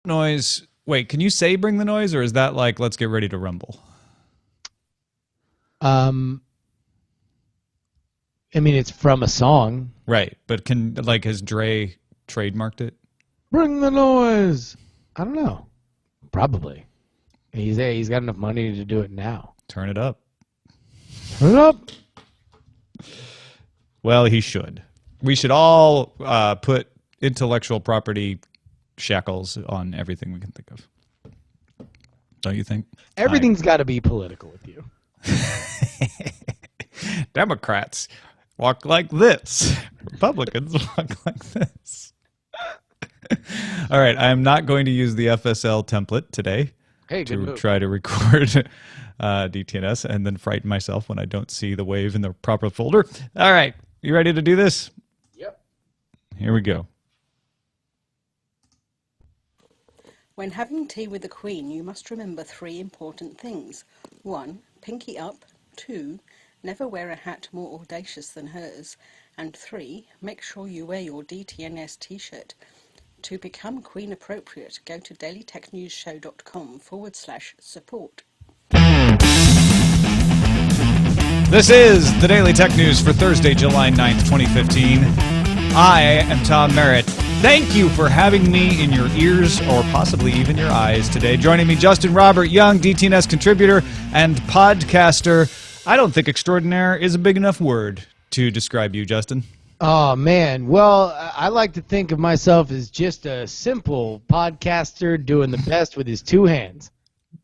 noise. Wait, can you say bring the noise, or is that like let's get ready to rumble? I mean, it's from a song. Right, but has Dre trademarked it? Bring the noise. I don't know. Probably. He's got enough money to do it now. Turn it up. Turn it up. Well, he should. We should all put intellectual property shackles on everything we can think of. Don't you think? Everything's got to be political with you. Democrats walk like this. Republicans walk like this. All right, I am not going to use the FSL template today to try to record DTNS and then frighten myself when I don't see the wave in the proper folder. All right, you ready to do this? Yep. Here we go. When having tea with the Queen, you must remember 3 important things. 1. Pinky up. 2. Never wear a hat more audacious than hers. And 3. Make sure you wear your DTNS t-shirt. To become Queen appropriate, go to dailytechnewsshow.com/support. This is the Daily Tech News for Thursday, July 9th, 2015. I am Tom Merritt. Thank you for having me in your ears or possibly even your eyes today. Joining me, Justin Robert Young, DTNS contributor and podcaster. I don't think extraordinaire is a big enough word to describe you, Justin. Oh, man. Well, I like to think of myself as just a simple podcaster doing the best with his 2 hands.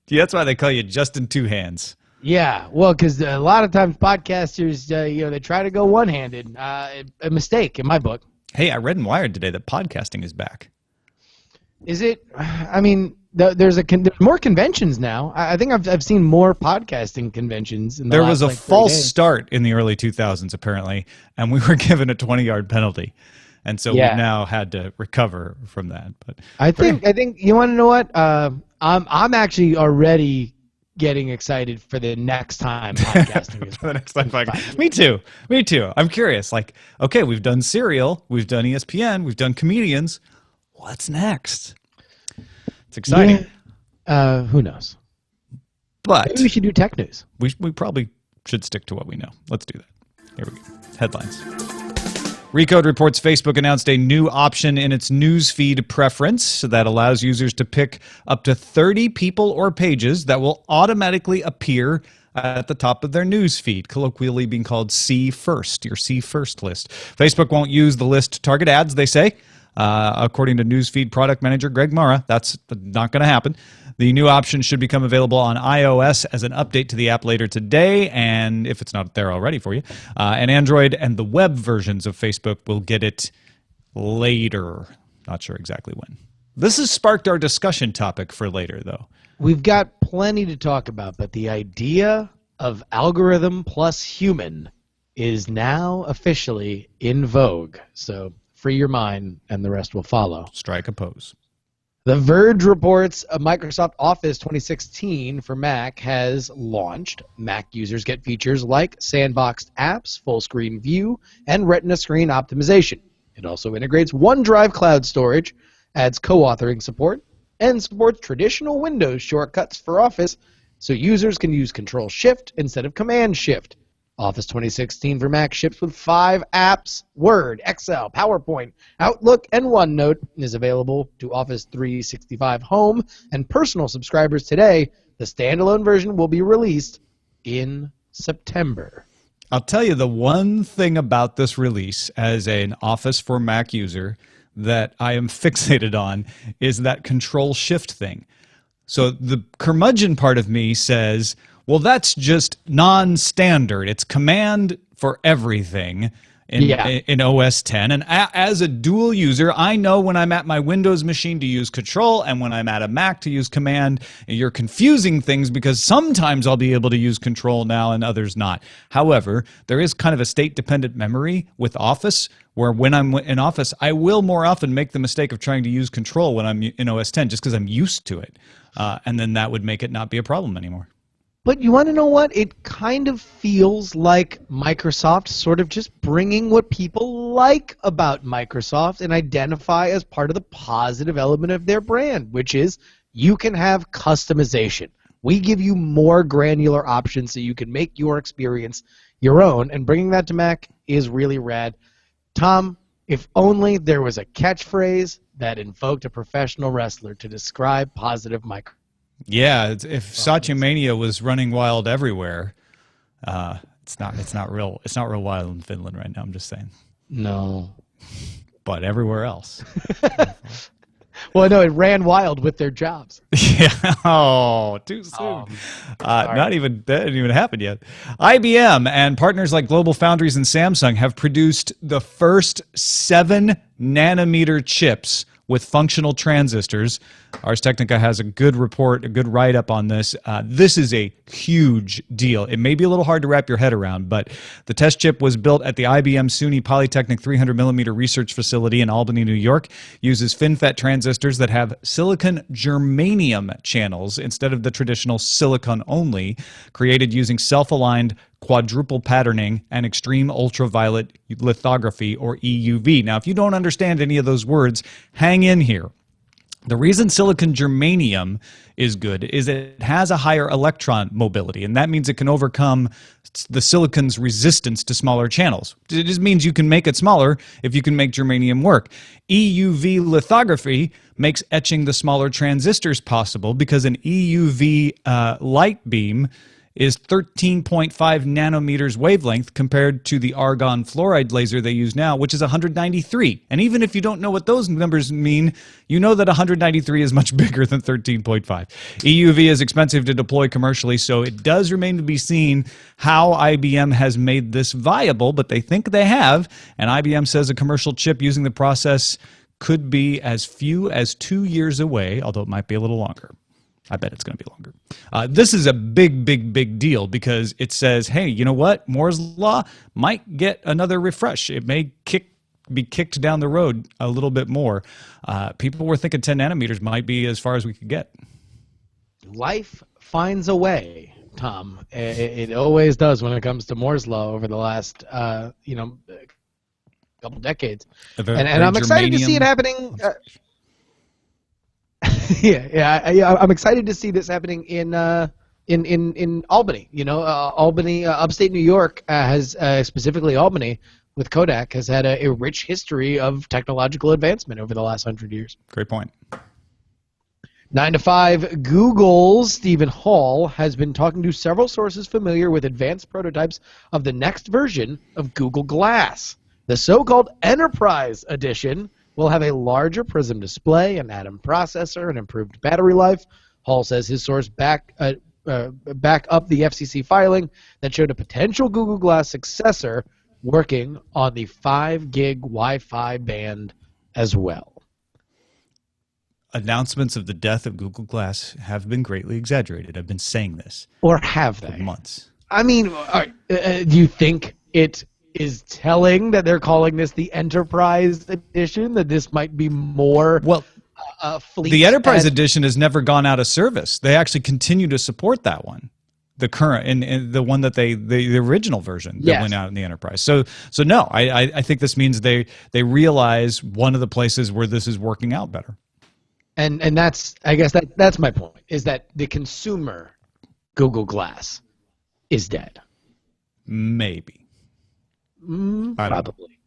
Yeah, that's why they call you Justin Two Hands. Yeah, well, because a lot of times podcasters, they try to go one-handed. A mistake in my book. Hey, I read in Wired today that podcasting is back. Is it? I mean, there's more conventions now. I think I've seen more podcasting conventions. There was a false start in the early 2000s, apparently, and we were given a 20-yard penalty. And so we've now had to recover from that. But I think you want to know what? I'm actually already getting excited for the next time podcasting. For the next time podcasting. Me too. I'm curious. Like, okay, we've done Serial, we've done ESPN, we've done comedians. What's next? It's exciting. Yeah. Who knows? But maybe we should do tech news. We probably should stick to what we know. Let's do that. Here we go. Headlines. Recode reports Facebook announced a new option in its newsfeed preference that allows users to pick up to 30 people or pages that will automatically appear at the top of their newsfeed, colloquially being called See First, your See First list. Facebook won't use the list to target ads, they say. According to newsfeed product manager Greg Mara, that's not going to happen. The new option should become available on iOS as an update to the app later today, and if it's not there already for you, and Android and the web versions of Facebook will get it later. Not sure exactly when. This has sparked our discussion topic for later, though. We've got plenty to talk about, but the idea of algorithm plus human is now officially in vogue. So free your mind, and the rest will follow. Strike a pose. The Verge reports Microsoft Office 2016 for Mac has launched. Mac users get features like sandboxed apps, full screen view, and retina screen optimization. It also integrates OneDrive cloud storage, adds co-authoring support, and supports traditional Windows shortcuts for Office, so users can use Control-Shift instead of Command-Shift. Office 2016 for Mac ships with 5 apps: Word, Excel, PowerPoint, Outlook, and OneNote. Is available to Office 365 Home and Personal subscribers today. The standalone version will be released in September. I'll tell you the one thing about this release as an Office for Mac user that I am fixated on is that Control-Shift thing. So the curmudgeon part of me says, well, that's just non-standard. It's command for everything in OS 10. And as a dual user, I know when I'm at my Windows machine to use Control and when I'm at a Mac to use Command. You're confusing things because sometimes I'll be able to use Control now and others not. However, there is kind of a state-dependent memory with Office where when I'm in Office, I will more often make the mistake of trying to use Control when I'm in OS 10 just because I'm used to it. And then that would make it not be a problem anymore. But you want to know what? It kind of feels like Microsoft sort of just bringing what people like about Microsoft and identify as part of the positive element of their brand, which is you can have customization. We give you more granular options so you can make your experience your own, and bringing that to Mac is really rad. Tom, if only there was a catchphrase that invoked a professional wrestler to describe positive Microsoft. Yeah, if Satya Mania was running wild everywhere, it's not real wild in Finland right now. I'm just saying. No, but everywhere else. Well, no, it ran wild with their jobs. Yeah. Oh, too soon. Not even that didn't even happen yet. IBM and partners like Global Foundries and Samsung have produced the first 7-nanometer chips with functional transistors. Ars Technica has a good report, a good write-up on this. This is a huge deal. It may be a little hard to wrap your head around, but the test chip was built at the IBM SUNY Polytechnic 300mm research facility in Albany, New York, uses FinFET transistors that have silicon germanium channels instead of the traditional silicon only, created using self-aligned quadruple patterning and extreme ultraviolet lithography, or EUV. Now, if you don't understand any of those words, hang in here. The reason silicon germanium is good is it has a higher electron mobility, and that means it can overcome the silicon's resistance to smaller channels. It just means you can make it smaller if you can make germanium work. EUV lithography makes etching the smaller transistors possible because an EUV light beam is 13.5 nanometers wavelength compared to the argon fluoride laser they use now, which is 193. And even if you don't know what those numbers mean, you know that 193 is much bigger than 13.5. EUV is expensive to deploy commercially, so it does remain to be seen how IBM has made this viable, but they think they have, and IBM says a commercial chip using the process could be as few as 2 years away, although it might be a little longer. I bet it's going to be longer. This is a big, big, big deal because it says, hey, you know what? Moore's Law might get another refresh. It may be kicked down the road a little bit more. People were thinking 10 nanometers might be as far as we could get. Life finds a way, Tom. It always does when it comes to Moore's Law over the last, couple decades. And I'm excited to see it happening. Yeah. I'm excited to see this happening in Albany. Albany, upstate New York, has specifically Albany with Kodak has had a rich history of technological advancement over the last 100 years. Great point. 9 to 5, Google's Stephen Hall has been talking to several sources familiar with advanced prototypes of the next version of Google Glass. The so-called Enterprise Edition will have a larger prism display, an Atom processor, and improved battery life. Hall says his source back up the FCC filing that showed a potential Google Glass successor working on the 5 gig Wi-Fi band as well. Announcements of the death of Google Glass have been greatly exaggerated. I've been saying this. Or have they? For months. I mean, do you think it is telling that they're calling this the Enterprise Edition, that this might be more fleet? The Enterprise Edition has never gone out of service. They actually continue to support that one, the current and the one that the original version that went out in the Enterprise. So no, I think this means they realize one of the places where this is working out better. And that's, I guess that's my point, is that the consumer Google Glass is dead. Maybe. Probably.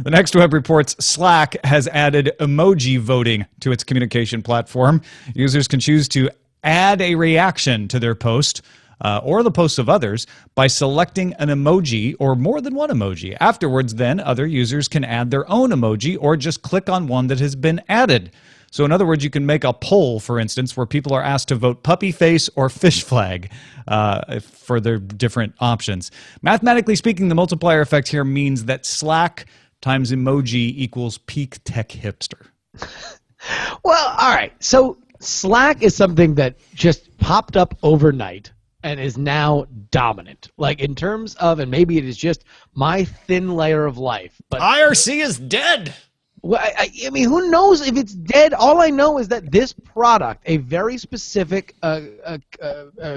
The next web reports Slack has added emoji voting to its communication platform. Users can choose to add a reaction to their post or the posts of others by selecting an emoji or more than one emoji. Afterwards, then, other users can add their own emoji or just click on one that has been added. So in other words, you can make a poll, for instance, where people are asked to vote puppy face or fish flag for their different options. Mathematically speaking, the multiplier effect here means that Slack times emoji equals peak tech hipster. Well, all right. So Slack is something that just popped up overnight and is now dominant. Like in terms of, and maybe it is just my thin layer of life, but IRC is dead. Well, I mean, who knows if it's dead? All I know is that this product, a very specific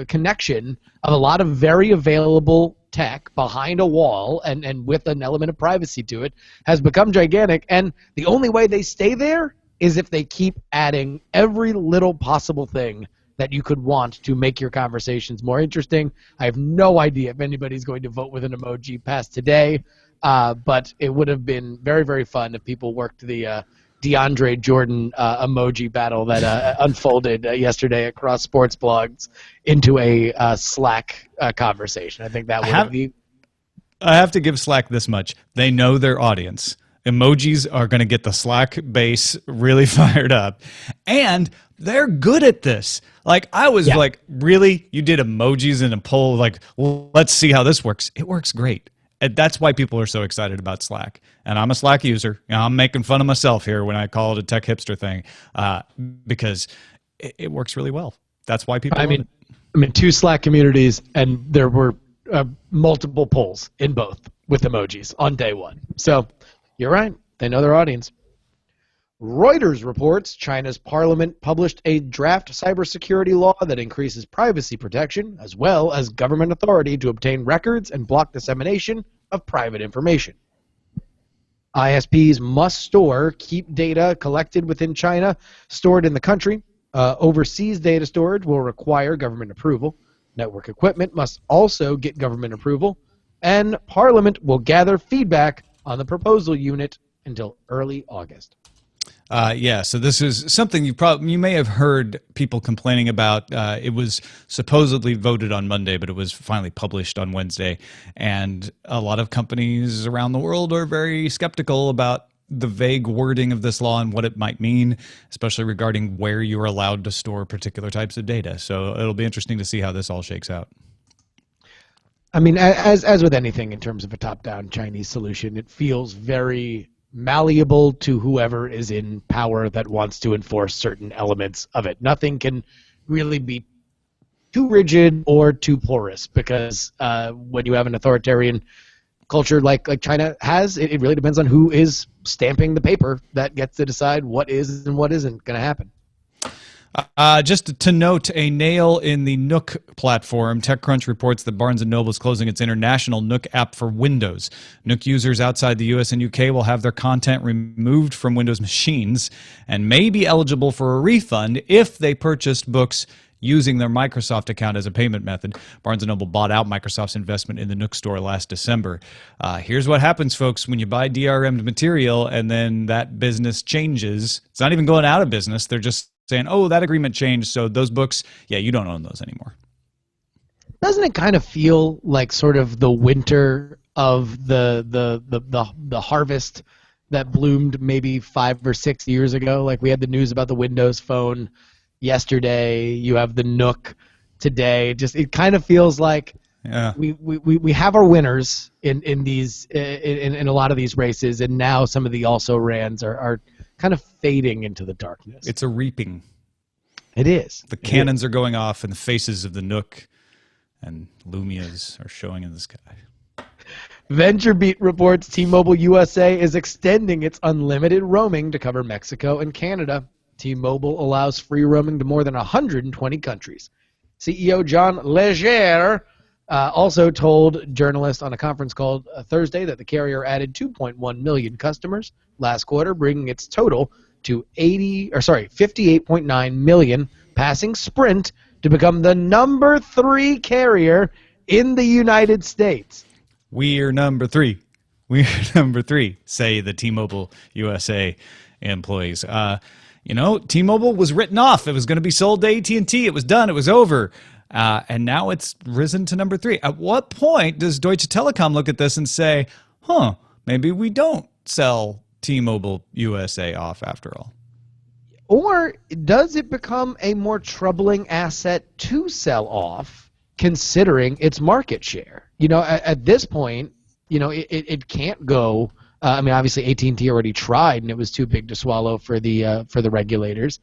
connection of a lot of very available tech behind a wall and with an element of privacy to it, has become gigantic. And the only way they stay there is if they keep adding every little possible thing that you could want to make your conversations more interesting. I have no idea if anybody's going to vote with an emoji past today. But it would have been very, very fun if people worked the DeAndre Jordan emoji battle that unfolded yesterday across sports blogs into a Slack conversation. I think that would be. I have to give Slack this much. They know their audience. Emojis are going to get the Slack base really fired up. And they're good at this. Like, I was like, really? You did emojis in a poll? Like, well, let's see how this works. It works great. And that's why people are so excited about Slack. And I'm a Slack user. You know, I'm making fun of myself here when I call it a tech hipster thing because it works really well. That's why people love it. I'm in 2 Slack communities, and there were multiple polls in both with emojis on day 1. So you're right. They know their audience. Reuters reports China's parliament published a draft cybersecurity law that increases privacy protection as well as government authority to obtain records and block dissemination of private information. ISPs must keep data collected within China stored in the country. Overseas data storage will require government approval. Network equipment must also get government approval. And Parliament will gather feedback on the proposal unit until early August. So this is something you may have heard people complaining about. It was supposedly voted on Monday, but it was finally published on Wednesday. And a lot of companies around the world are very skeptical about the vague wording of this law and what it might mean, especially regarding where you're allowed to store particular types of data. So it'll be interesting to see how this all shakes out. I mean, as with anything in terms of a top-down Chinese solution, it feels very malleable to whoever is in power that wants to enforce certain elements of it. Nothing can really be too rigid or too porous because when you have an authoritarian culture like China has, it really depends on who is stamping the paper that gets to decide what is and what isn't going to happen. Just to note, a nail in the Nook platform. TechCrunch reports that Barnes & Noble is closing its international Nook app for Windows. Nook users outside the US and UK will have their content removed from Windows machines and may be eligible for a refund if they purchased books using their Microsoft account as a payment method. Barnes & Noble bought out Microsoft's investment in the Nook store last December. Here's what happens, folks, when you buy DRM'd material and then that business changes. It's not even going out of business. They're just saying, oh, that agreement changed, so those books, you don't own those anymore. Doesn't it kind of feel like sort of the winter of the harvest that bloomed maybe 5 or 6 years ago? Like we had the news about the Windows Phone yesterday. You have the Nook today. Just it kind of feels like we have our winners in these in a lot of these races, and now some of the also rans are kind of fading into the darkness. It's a reaping. It is. The cannons are going off, and the faces of the Nook and Lumias are showing in the sky. VentureBeat reports T-Mobile USA is extending its unlimited roaming to cover Mexico and Canada. T-Mobile allows free roaming to more than 120 countries. CEO John Legere also told journalists on a conference call Thursday that the carrier added 2.1 million customers last quarter, bringing its total to 58.9 million, passing Sprint to become the number 3 carrier in the United States. We're number 3. We're number 3, say the T-Mobile USA employees. T-Mobile was written off. It was going to be sold to AT&T. It was done. It was over. And now it's risen to number 3. At what point does Deutsche Telekom look at this and say, maybe we don't sell T-Mobile USA off after all? Or does it become a more troubling asset to sell off considering its market share? At this point, it can't go. Obviously AT&T already tried and it was too big to swallow for the regulators.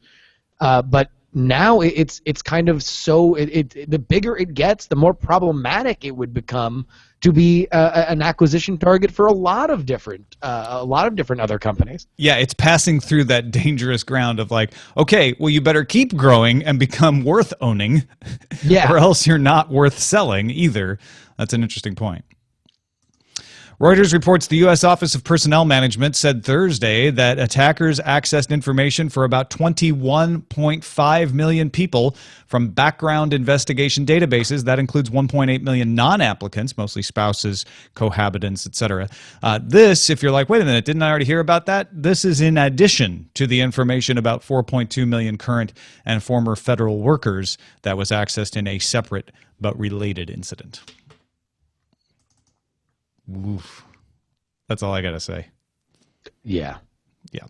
But now it's kind of the bigger it gets, the more problematic it would become to be an acquisition target for a lot of different other companies. Yeah, it's passing through that dangerous ground of like, okay, well, you better keep growing and become worth owning, Yeah. or else you're not worth selling either. That's an interesting point. Reuters reports the U.S. Office of Personnel Management said Thursday that attackers accessed information for about 21.5 million people from background investigation databases. That includes 1.8 million non-applicants, mostly spouses, cohabitants, etc. This, if you're like, wait a minute, didn't I already hear about that? This is in addition to the information about 4.2 million current and former federal workers that was accessed in a separate but related incident. Oof. That's all I got to say. Yeah. Yeah.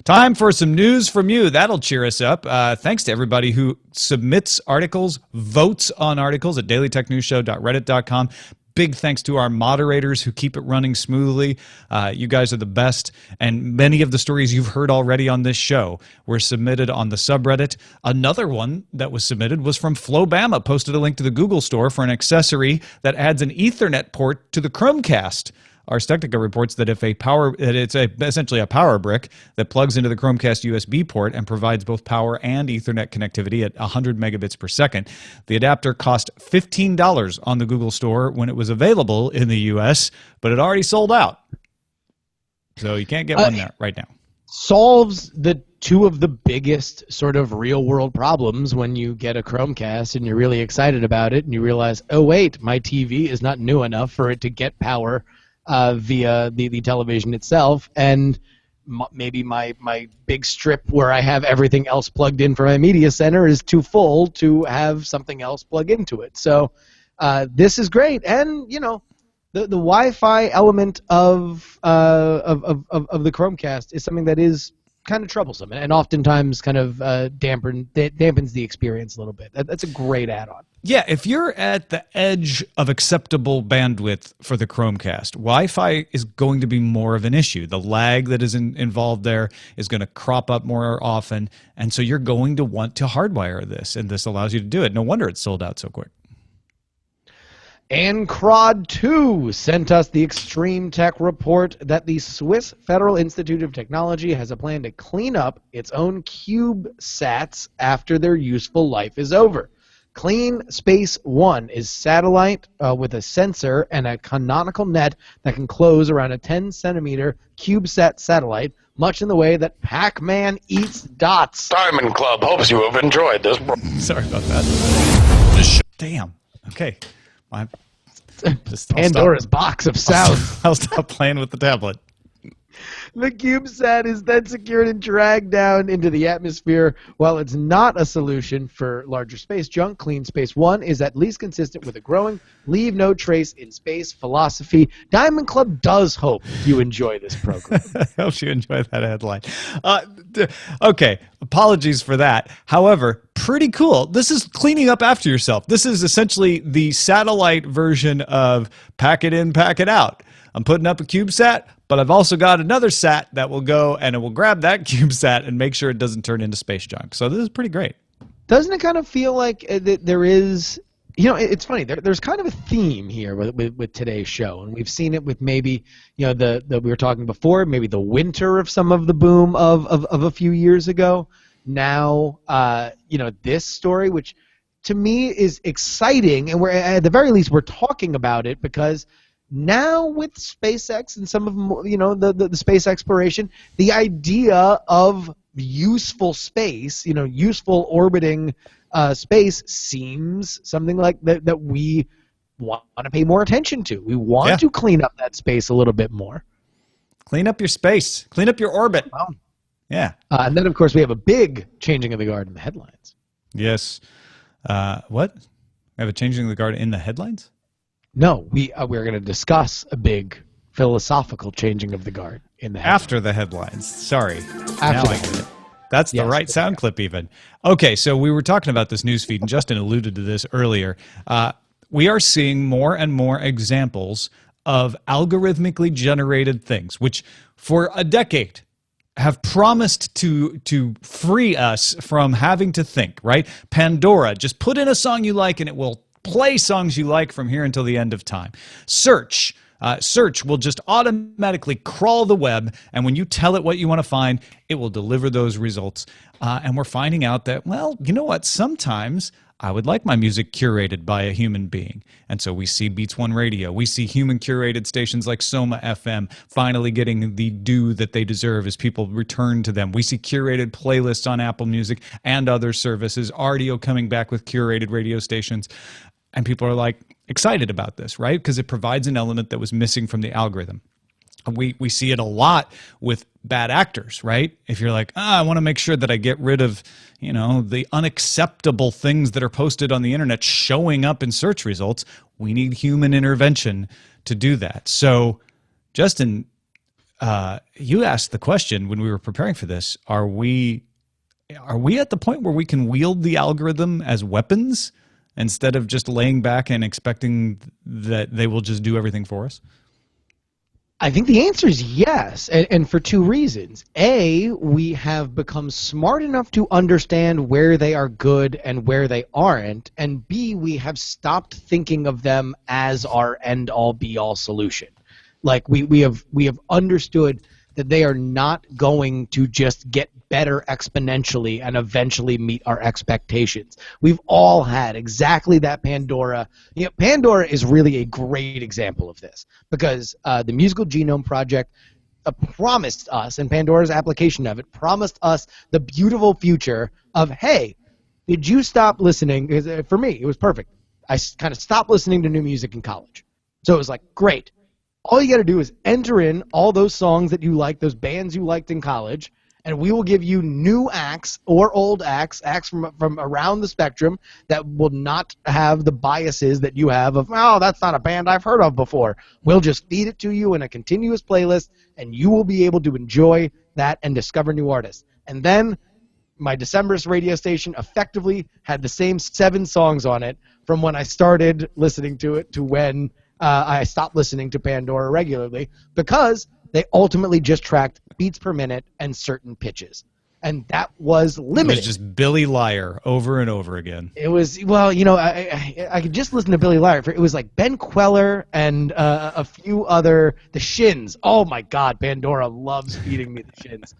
Time for some news from you. That'll cheer us up. Thanks to everybody who submits articles, votes on articles at dailytechnewsshow.reddit.com. Big thanks to our moderators who keep it running smoothly. You guys are the best. And many of the stories you've heard already on this show were submitted on the subreddit. Another one that was submitted was from flo-BAMA, posted a link to the Google store for an accessory that adds an Ethernet port to the Chromecast. Ars Technica reports that it's essentially a power brick that plugs into the Chromecast USB port and provides both power and Ethernet connectivity at 100 megabits per second. The adapter cost $15 on the Google Store when it was available in the US, but it already sold out. So you can't get one there right now. Solves the two of the biggest sort of real-world problems when you get a Chromecast and you're really excited about it and you realize, oh, wait, my TV is not new enough for it to get power via the television itself, and maybe my big strip where I have everything else plugged in for my media center is too full to have something else plug into it. So this is great, and you know the Wi-Fi element of the Chromecast is something that is kind of troublesome and oftentimes kind of dampens the experience a little bit. That's a great add-on. Yeah, if you're at the edge of acceptable bandwidth for the Chromecast, Wi-Fi is going to be more of an issue. The lag that is involved there is going to crop up more often, and so you're going to want to hardwire this, and this allows you to do it. No wonder it's sold out so quick. And CROD2 sent us the Extreme Tech report that the Swiss Federal Institute of Technology has a plan to clean up its own CubeSats after their useful life is over. Clean Space One is satellite with a sensor and a canonical net that can close around a 10-centimeter CubeSat satellite, much in the way that Pac-Man eats dots. Diamond Club hopes you have enjoyed this. Sorry about that. Damn. Okay. Pandora's box of sounds. I'll stop playing with the tablet. The CubeSat is then secured and dragged down into the atmosphere. While it's not a solution for larger space junk, Clean Space One is at least consistent with a growing leave no trace in space philosophy. Diamond Club does hope you enjoy this program. I hope you enjoy that headline. Okay, apologies for that. However, pretty cool. This is cleaning up after yourself. This is essentially the satellite version of pack it in, pack it out. I'm putting up a CubeSat, but I've also got another sat that will go and it will grab that CubeSat and make sure it doesn't turn into space junk. So this is pretty great. Doesn't it kind of feel like there is, you know, it's funny, there's kind of a theme here with today's show, and we've seen it with maybe, you know, the we were talking before, maybe the winter of some of the boom of a few years ago. Now, you know, this story, which to me is exciting, and we're at the very least we're talking about it because now with SpaceX and some of, you know, the space exploration, the idea of useful space, you know, useful orbiting space seems something like that we want to pay more attention to. We want to clean up that space a little bit more. Clean up your space. Clean up your orbit. Wow. Yeah. And then, of course, we have a big changing of the guard in the headlines. Yes. What? We have a changing of the guard in the headlines? No, we're going to discuss a big philosophical changing of the guard in the headlines. After the headlines. Sorry. After now I get it. That's the right sound clip even. Okay, so we were talking about this news feed, and Justin alluded to this earlier. We are seeing more and more examples of algorithmically generated things, which for a decade have promised to free us from having to think, right? Pandora, just put in a song you like and it will play songs you like from here until the end of time. Search. Search will just automatically crawl the web, and when you tell it what you want to find, it will deliver those results. And we're finding out that, well, you know what? Sometimes I would like my music curated by a human being. And so we see Beats One Radio. We see human-curated stations like Soma FM finally getting the due that they deserve as people return to them. We see curated playlists on Apple Music and other services. RDO coming back with curated radio stations. And people are like excited about this, right? Because it provides an element that was missing from the algorithm. We see it a lot with bad actors, right? If you're like, I want to make sure that I get rid of, the unacceptable things that are posted on the internet showing up in search results, we need human intervention to do that. So, Justin, you asked the question when we were preparing for this, are we at the point where we can wield the algorithm as weapons instead of just laying back and expecting that they will just do everything for us? I think the answer is yes, and for two reasons. A, we have become smart enough to understand where they are good and where they aren't, and B, we have stopped thinking of them as our end-all, be-all solution. Like we have understood that they are not going to just get better exponentially and eventually meet our expectations. We've all had exactly that Pandora. Pandora is really a great example of this because the Musical Genome Project promised us, and Pandora's application of it promised us the beautiful future of, hey, did you stop listening? 'Cause for me, it was perfect. I kind of stopped listening to new music in college. So it was like, great. All you got to do is enter in all those songs that you like, those bands you liked in college, and we will give you new acts or old acts from around the spectrum that will not have the biases that you have of, oh, that's not a band I've heard of before. We'll just feed it to you in a continuous playlist, and you will be able to enjoy that and discover new artists. And then my December's radio station effectively had the same 7 songs on it from when I started listening to it to when I stopped listening to Pandora regularly, because they ultimately just tracked beats per minute and certain pitches. And that was limited. It was just Billy Liar over and over again. It was, well, I could just listen to Billy Liar. It was like Ben Queller and a few other, the Shins. Oh my God, Pandora loves feeding me the Shins.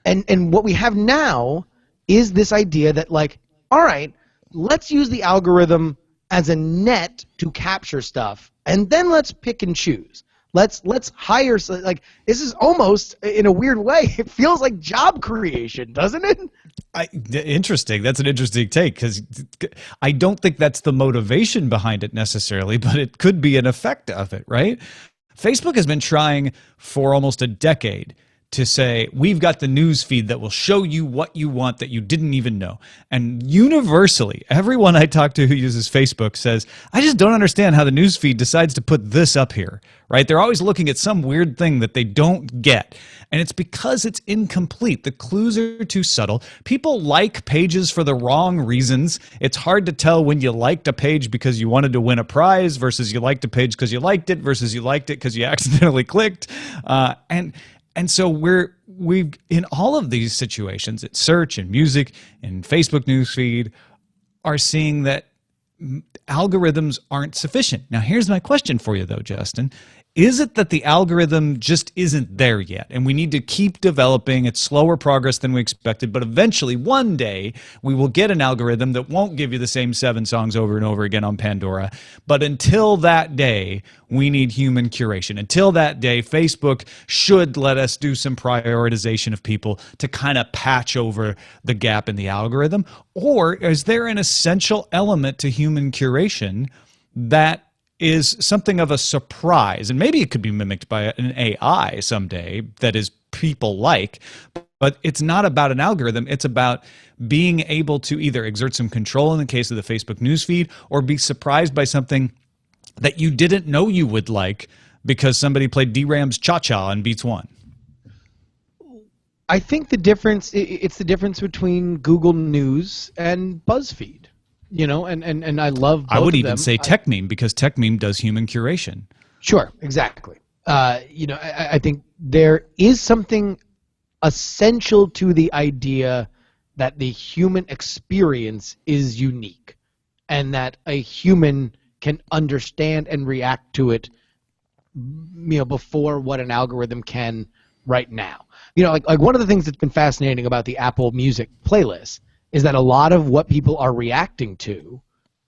And what we have now is this idea that, like, all right, let's use the algorithm as a net to capture stuff, and then let's pick and choose. Let's hire, like, this is almost, in a weird way, it feels like job creation, doesn't it? Interesting. That's an interesting take, because I don't think that's the motivation behind it necessarily, but it could be an effect of it, right? Facebook has been trying for almost a decade to say, we've got the news feed that will show you what you want that you didn't even know. And universally, everyone I talk to who uses Facebook says, I just don't understand how the news feed decides to put this up here, right? They're always looking at some weird thing that they don't get. And it's because it's incomplete. The clues are too subtle. People like pages for the wrong reasons. It's hard to tell when you liked a page because you wanted to win a prize versus you liked a page because you liked it versus you liked it because you accidentally clicked. And so we've in all of these situations, at search and music and Facebook newsfeed, are seeing that algorithms aren't sufficient. Now, here's my question for you, though, Justin. Is it that the algorithm just isn't there yet, and we need to keep developing? It's slower progress than we expected, but eventually, one day, we will get an algorithm that won't give you the same 7 songs over and over again on Pandora. But until that day, we need human curation. Until that day, Facebook should let us do some prioritization of people to kind of patch over the gap in the algorithm. Or is there an essential element to human curation that is something of a surprise, and maybe it could be mimicked by an AI someday that is people-like, but it's not about an algorithm. It's about being able to either exert some control in the case of the Facebook newsfeed, or be surprised by something that you didn't know you would like because somebody played D-Ram's Cha-Cha on Beats One. I think it's the difference between Google News and BuzzFeed. And I love both I would of even them. say TechMeme, because TechMeme does human curation. Sure, exactly. I think there is something essential to the idea that the human experience is unique. and that a human can understand and react to it, before what an algorithm can right now. Like one of the things that's been fascinating about the Apple Music playlist is that a lot of what people are reacting to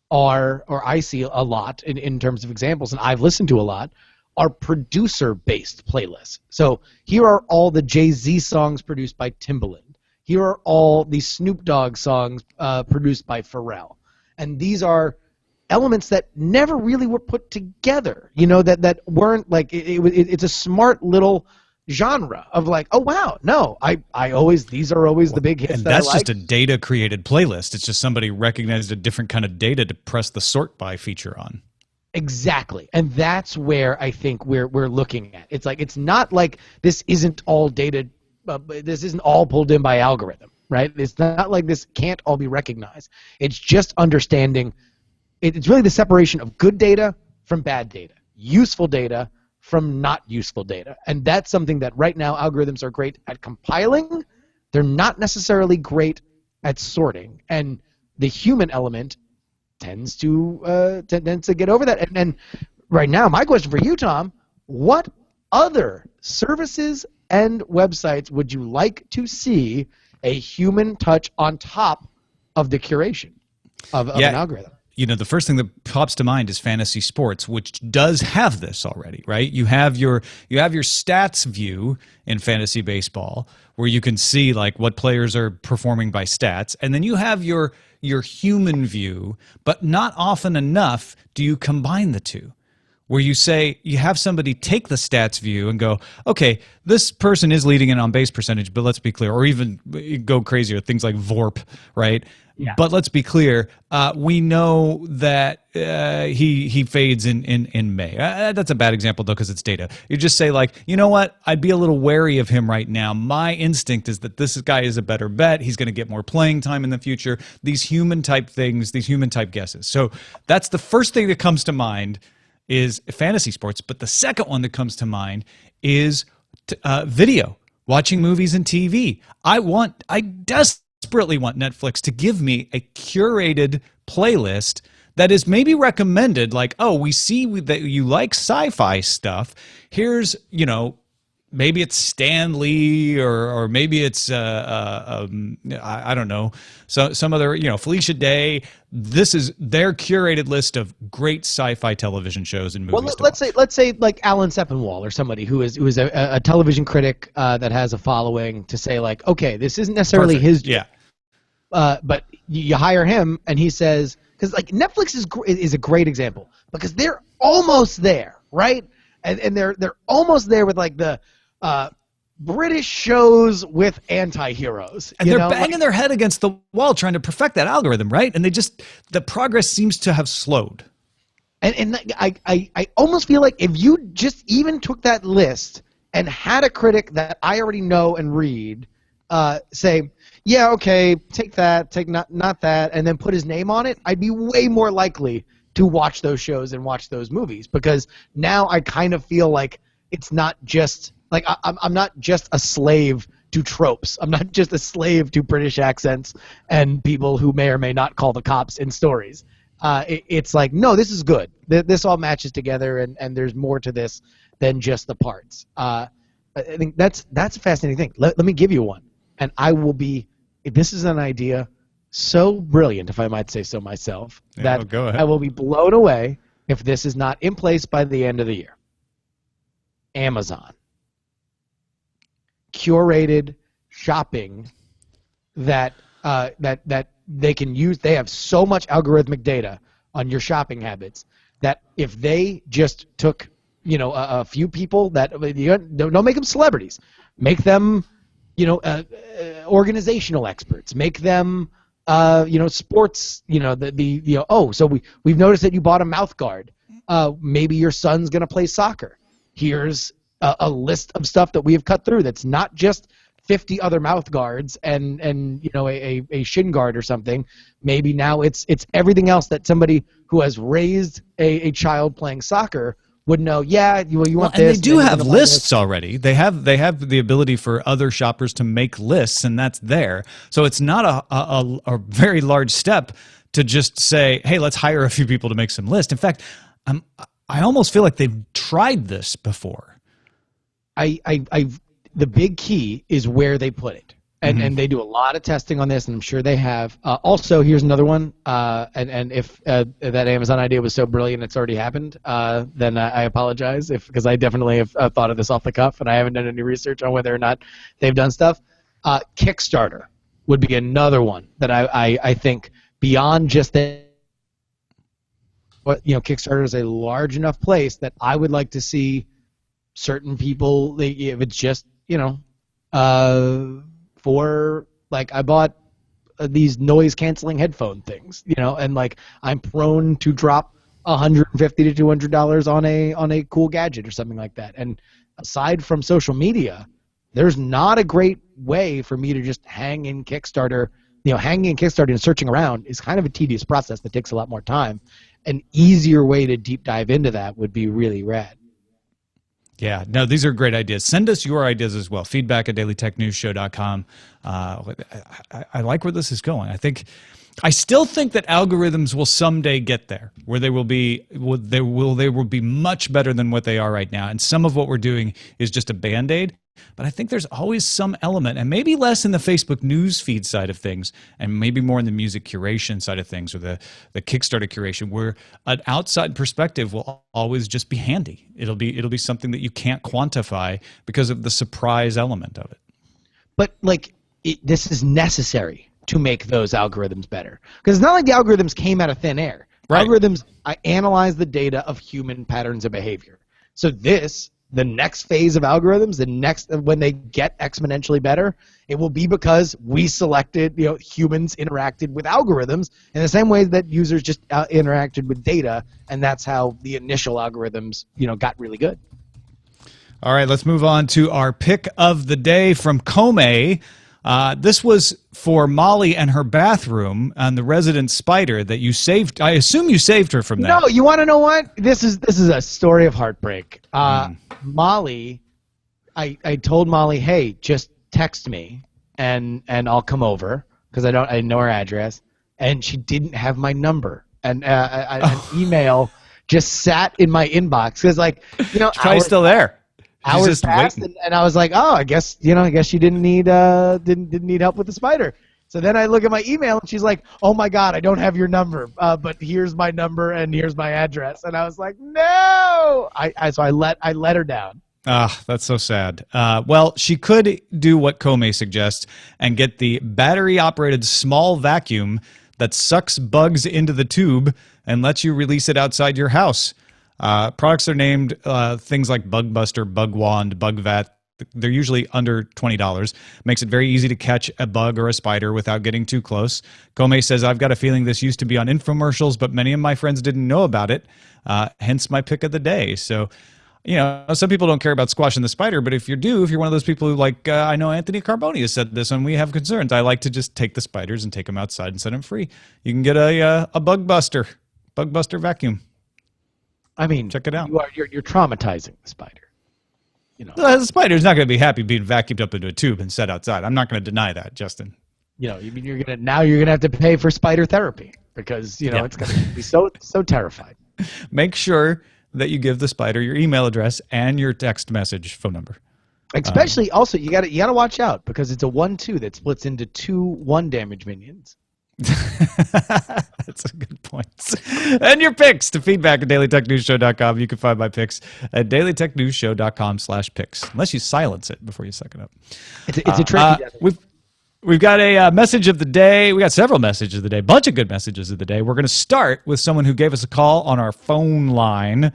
or I see a lot in terms of examples, and I've listened to a lot, are producer-based playlists. So here are all the Jay-Z songs produced by Timbaland. Here are all the Snoop Dogg songs produced by Pharrell. And these are elements that never really were put together, that weren't like, it's a smart little genre of like, oh wow, no, these are always the big hits. And that that's I like. just a data created playlist. It's just somebody recognized a different kind of data to press the sort by feature on. Exactly. And that's where I think we're looking at. It's like, it's not like this isn't all data, this isn't all pulled in by algorithm, right? It's not like this can't all be recognized. It's just understanding. It's really the separation of good data from bad data, useful data from not useful data. And that's something that right now algorithms are great at compiling. They're not necessarily great at sorting. And the human element tends to get over that. And right now, my question for you, Tom, what other services and websites would you like to see a human touch on top of the curation of an algorithm? The first thing that pops to mind is fantasy sports, which does have this already, right? You have your stats view in fantasy baseball, where you can see like what players are performing by stats, and then you have your human view, but not often enough do you combine the two, where you say you have somebody take the stats view and go, okay, this person is leading in on base percentage, but let's be clear, or even go crazier, things like VORP, right? Yeah. But let's be clear, we know that he fades in May. That's a bad example, though, because it's data. You just say, like, you know what? I'd be a little wary of him right now. My instinct is that this guy is a better bet. He's going to get more playing time in the future. These human-type things, these human-type guesses. So that's the first thing that comes to mind is fantasy sports. But the second one that comes to mind is video, watching movies and TV. I desperately want Netflix to give me a curated playlist that is maybe recommended, like, oh, we see that you like sci-fi stuff. Here's, maybe it's Stan Lee or maybe it's I don't know, so some other, Felicia Day. This is their curated list of great sci-fi television shows and movies. Well, let's say like Alan Sepinwall or somebody who is a television critic that has a following, to say like, okay, this isn't necessarily his job. Yeah. But you hire him and he says, because like Netflix is a great example because they're almost there, right? And they're almost there with like the British shows with anti-heroes. And they're banging their head against the wall trying to perfect that algorithm, right? And the progress seems to have slowed. And I almost feel like if you just even took that list and had a critic that I already know and read say, yeah, okay, take that, take not that, and then put his name on it, I'd be way more likely to watch those shows and watch those movies, because now I kind of feel like it's not just like I'm not just a slave to tropes. I'm not just a slave to British accents and people who may or may not call the cops in stories. It's like, no, this is good. This all matches together, and there's more to this than just the parts. I think that's a fascinating thing. Let me give you one, and I will be. This is an idea so brilliant, if I might say so myself, that go ahead. I will be blown away if this is not in place by the end of the year. Amazon. Curated shopping that they can use. They have so much algorithmic data on your shopping habits that if they just took, a few people that don't make them celebrities, make them, organizational experts, make them, sports, so we've noticed that you bought a mouth guard. Maybe your son's going to play soccer. Here's a list of stuff that we have cut through that's not just 50 other mouth guards and a shin guard or something. Maybe now it's everything else that somebody who has raised a child playing soccer would know. Yeah, you want and this. And they do have lists already. They have the ability for other shoppers to make lists, and that's there. So it's not a very large step to just say, hey, let's hire a few people to make some lists. In fact, I almost feel like they've tried this before. The big key is where they put it. And they do a lot of testing on this, and I'm sure they have. Also, here's another one. And if that Amazon idea was so brilliant it's already happened, then I apologize because I definitely have thought of this off the cuff, and I haven't done any research on whether or not they've done stuff. Kickstarter would be another one that I think beyond just that. But Kickstarter is a large enough place that I would like to see certain people. If it's just for like I bought these noise canceling headphone things, and like I'm prone to drop $150 to $200 on a cool gadget or something like that. And aside from social media, there's not a great way for me to just hang in Kickstarter. Hanging in Kickstarter and searching around is kind of a tedious process that takes a lot more time. An easier way to deep dive into that would be really rad. Yeah, no, these are great ideas. Send us your ideas as well. Feedback at dailytechnewsshow.com. I like where this is going. I still think that algorithms will someday get there, where they will be much better than what they are right now. And some of what we're doing is just a Band-Aid. But I think there's always some element, and maybe less in the Facebook news feed side of things, and maybe more in the music curation side of things, or the Kickstarter curation, where an outside perspective will always just be handy. It'll be something that you can't quantify because of the surprise element of it. But this is necessary to make those algorithms better, because it's not like the algorithms came out of thin air. Right. Algorithms analyze the data of human patterns of behavior. So the next phase of algorithms, when they get exponentially better, it will be because we selected, humans interacted with algorithms in the same way that users just interacted with data, and that's how the initial algorithms, got really good. All right, let's move on to our pick of the day from Kome. This was for Molly and her bathroom and the resident spider that you saved. I assume you saved her from that. No, you want to know what? This is a story of heartbreak. Molly, I told Molly, hey, just text me and I'll come over because I know her address, and she didn't have my number, and an email just sat in my inbox because It's probably still there. Hours just passed, and I was like, oh, I guess she didn't need help with the spider. So then I look at my email, and she's like, oh my God, I don't have your number, but here's my number and here's my address. And I was like, no. So I let her down. That's so sad. Well, she could do what Kome suggests and get the battery-operated small vacuum that sucks bugs into the tube and lets you release it outside your house. Products are named things like Bug Buster, Bug Wand, Bug Vat. They're usually under $20. Makes it very easy to catch a bug or a spider without getting too close. Kome says, I've got a feeling this used to be on infomercials, but many of my friends didn't know about it, hence my pick of the day. So, some people don't care about squashing the spider, but if you're one of those people who I know Anthony Carboni has said this when we have concerns, I like to just take the spiders and take them outside and set them free. You can get a Bug Buster vacuum. I mean, check it out. You're traumatizing the spider. The spider's not going to be happy being vacuumed up into a tube and set outside. I'm not going to deny that, Justin. You're gonna have to pay for spider therapy because it's going to be so terrified. Make sure that you give the spider your email address and your text message phone number. Especially, also you got to watch out because it's a 1/2 that splits into 2 1 damage minions. That's a good point. And your picks to feedback at dailytechnewsshow.com. You can find my picks at dailytechnewsshow.com/picks, unless you silence it before you suck it up. It's a tricky. We've got a message of the day. We got several messages of the day, bunch of good messages of the day. We're going to start with someone who gave us a call on our phone line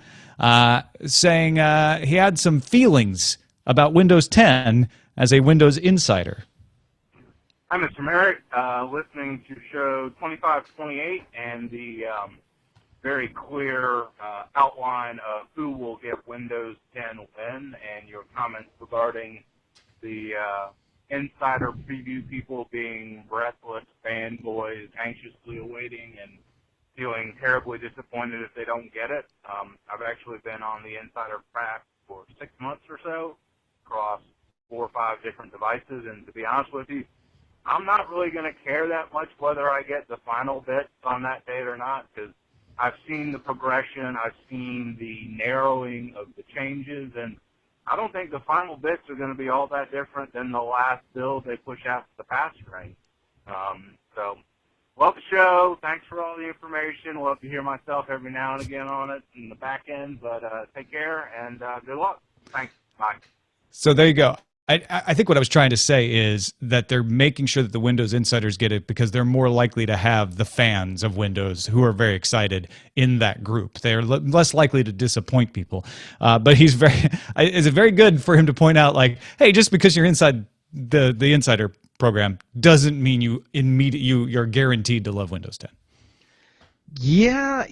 saying he had some feelings about Windows 10 as a Windows insider. Hi, Mr. Merritt. Listening to show 2528 and the very clear outline of who will get Windows 10 when, and your comments regarding the insider preview people being breathless fanboys, anxiously awaiting and feeling terribly disappointed if they don't get it. I've actually been on the insider path for 6 months or so across 4 or 5 different devices, and to be honest with you, I'm not really going to care that much whether I get the final bits on that date or not, because I've seen the progression, I've seen the narrowing of the changes, and I don't think the final bits are going to be all that different than the last build they push out to the pasture range. So, love the show. Thanks for all the information. Love to hear myself every now and again on it in the back end, but take care and good luck. Thanks. Bye. So there you go. I think what I was trying to say is that they're making sure that the Windows insiders get it because they're more likely to have the fans of Windows who are very excited in that group. They're less likely to disappoint people. But is it very good for him to point out, like, hey, just because you're inside the insider program doesn't mean you're guaranteed to love Windows 10. Yeah,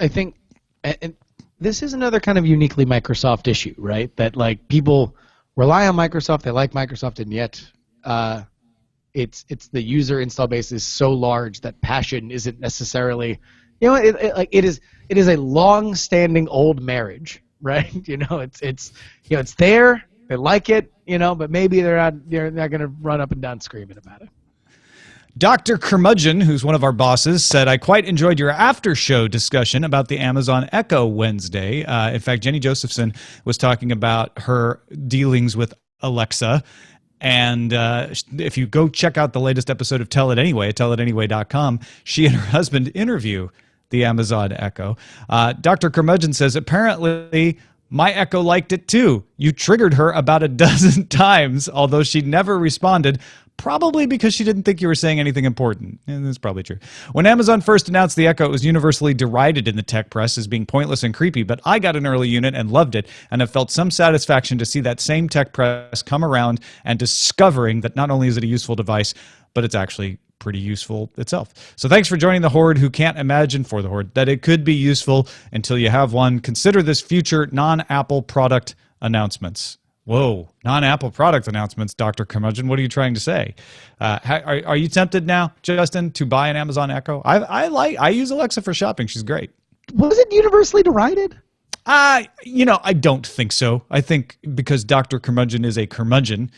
I think and this is another kind of uniquely Microsoft issue, right? That like people rely on Microsoft, they like Microsoft, and yet it's the user install base is so large that passion isn't necessarily, it is a long-standing old marriage, right? It's there, they like it, but maybe they're not going to run up and down screaming about it. Dr. Curmudgeon, who's one of our bosses, said, I quite enjoyed your after-show discussion about the Amazon Echo Wednesday. In fact, Jenny Josephson was talking about her dealings with Alexa. And if you go check out the latest episode of Tell It Anyway at tellitanyway.com, she and her husband interview the Amazon Echo. Dr. Curmudgeon says, apparently my Echo liked it too. You triggered her about a dozen times, although she never responded. Probably because she didn't think you were saying anything important. And that's probably true. When Amazon first announced the Echo, it was universally derided in the tech press as being pointless and creepy, but I got an early unit and loved it, and have felt some satisfaction to see that same tech press come around and discovering that not only is it a useful device, but it's actually pretty useful itself. So thanks for joining the Horde who can't imagine for the Horde that it could be useful until you have one. Consider this future non-Apple product announcements. Whoa, non-Apple product announcements, Dr. Curmudgeon. What are you trying to say? Are you tempted now, Justin, to buy an Amazon Echo? I use Alexa for shopping. She's great. Was it universally derided? I don't think so. I think because Dr. Curmudgeon is a curmudgeon,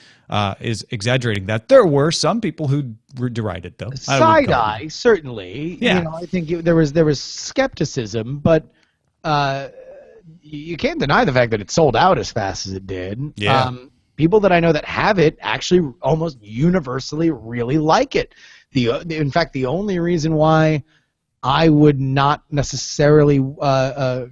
is exaggerating that. There were some people who were derided, though. Side eye, certainly. Yeah. I think there was skepticism, but you can't deny the fact that it sold out as fast as it did. Yeah. People that I know that have it actually almost universally really like it. In fact, the only reason why I would not necessarily go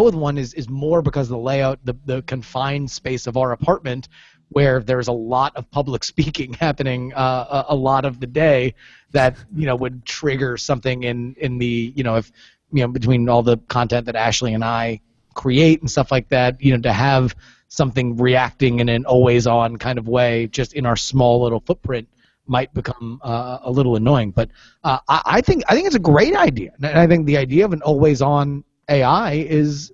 with one is more because of the layout, the confined space of our apartment, where there's a lot of public speaking happening a lot of the day that would trigger something in the if between all the content that Ashley and I create and stuff like that, to have something reacting in an always on kind of way just in our small little footprint might become a little annoying. But I think it's a great idea, and I think the idea of an always on AI is